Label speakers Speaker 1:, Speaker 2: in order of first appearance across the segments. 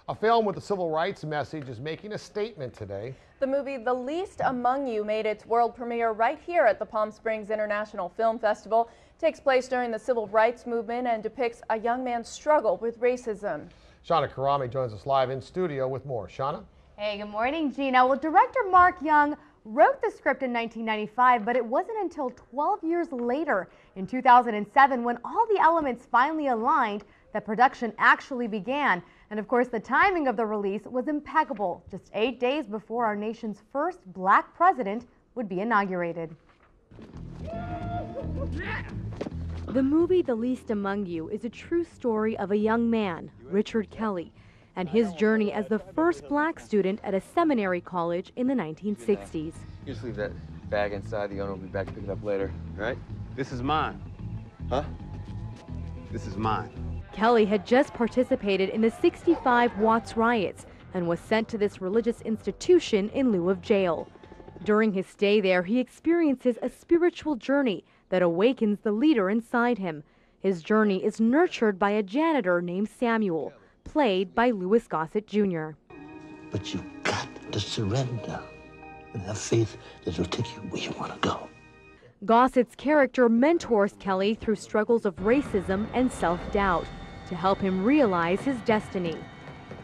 Speaker 1: A film with a civil rights message is making a statement today.
Speaker 2: The movie The Least Among You made its world premiere right here at the Palm Springs International Film Festival. It takes place during the civil rights movement and depicts a young man's struggle with racism.
Speaker 1: Shauna Karami joins us live in studio with more. Shauna?
Speaker 3: Hey, good morning, Gina. Well, director Mark Young wrote the script in 1995, but it wasn't until 12 years later, in 2007, when all the elements finally aligned, that production actually began. And of course, the timing of the release was impeccable, just 8 days before our nation's first black president would be inaugurated. The movie The Least Among You is a true story of a young man, Richard Kelly, and his journey as the first black student at a seminary college in the 1960s.
Speaker 4: You just leave that bag inside. The owner will be back to pick it up later, right? This is mine. Huh? This is mine.
Speaker 3: Kelly had just participated in the 65 Watts riots and was sent to this religious institution in lieu of jail. During his stay there, he experiences a spiritual journey that awakens the leader inside him. His journey is nurtured by a janitor named Samuel, played by Louis Gossett Jr.
Speaker 5: But you've got to surrender and have faith that it'll take you where you want to go.
Speaker 3: Gossett's character mentors Kelly through struggles of racism and self-doubt to help him realize his destiny.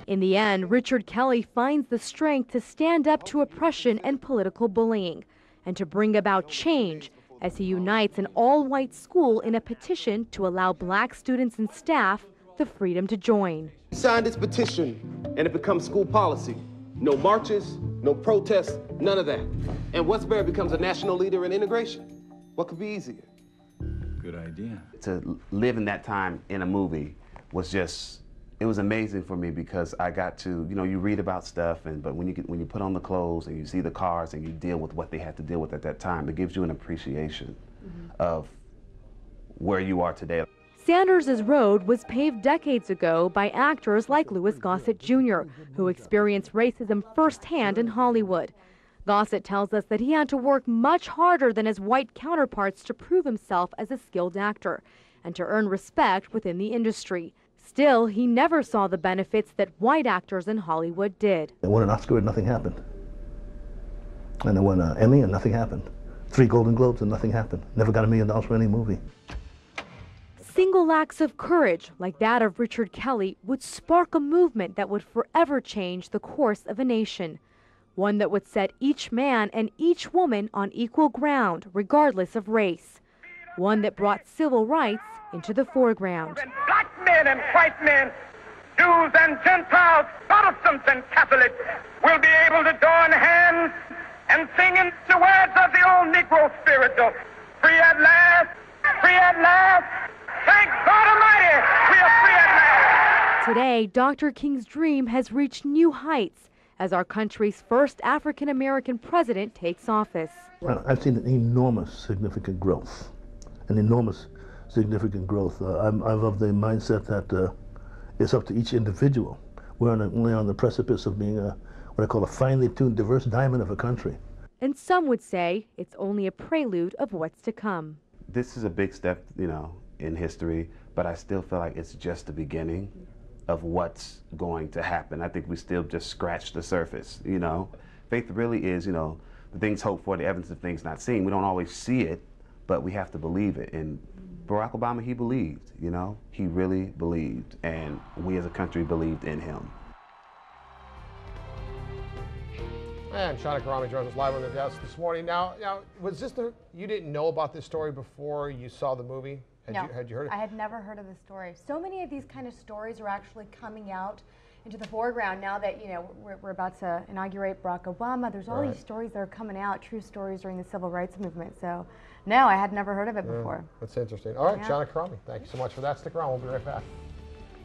Speaker 3: In the end, Richard Kelly finds the strength to stand up to oppression and political bullying and to bring about change as he unites an all-white school in a petition to allow black students and staff the freedom to join.
Speaker 6: He signed this petition and it becomes school policy. No marches, no protests, none of that. And Westbury becomes a national leader in integration. What could be easier?
Speaker 7: Good idea.
Speaker 8: To live in that time in a movie was just, it was amazing for me because I got to, you know, you read about stuff, but when you put on the clothes and you see the cars and you deal with what they had to deal with at that time, it gives you an appreciation of where you are today.
Speaker 3: Sanders's road was paved decades ago by actors like Louis Gossett Jr., who experienced racism firsthand in Hollywood. Gossett tells us that he had to work much harder than his white counterparts to prove himself as a skilled actor and to earn respect within the industry. Still, he never saw the benefits that white actors in Hollywood did.
Speaker 5: I won an Oscar and nothing happened. And I won an Emmy and nothing happened. 3 Golden Globes and nothing happened. Never got $1 million for any movie.
Speaker 3: Single acts of courage, like that of Richard Kelly, would spark a movement that would forever change the course of a nation. One that would set each man and each woman on equal ground, regardless of race. One that brought civil rights into the foreground.
Speaker 9: Black men and white men, Jews and Gentiles, Protestants and Catholics will be able to join hands and sing in the words of the old Negro spiritual. Free at last, free at last. Thank God Almighty, we are free at last.
Speaker 3: Today, Dr. King's dream has reached new heights as our country's first African-American president takes office.
Speaker 5: I've seen an enormous significant growth. I'm of the mindset that it's up to each individual. We're only on the precipice of being what I call a finely tuned, diverse diamond of a country.
Speaker 3: And some would say it's only a prelude of what's to come.
Speaker 8: This is a big step, you know, in history, but I still feel like it's just the beginning of what's going to happen. I think we still just scratched the surface, you know. Faith really is, you know, the things hoped for, the evidence of things not seen. We don't always see it, but we have to believe it. And Barack Obama, he believed, you know, he really believed, and we as a country believed in him.
Speaker 1: And Shauna Karami joins us live on the desk this morning. Now, was this you didn't know about this story before you saw the movie? Had you heard it?
Speaker 3: I had never heard of the story. So many of these kind of stories are actually coming out into the foreground now that, you know, we're about to inaugurate Barack Obama. There's all these stories that are coming out, true stories during the civil rights movement. So, no, I had never heard of it before.
Speaker 1: That's interesting. All right, Shauna Karami, thank you so much for that. Stick around. We'll be right back.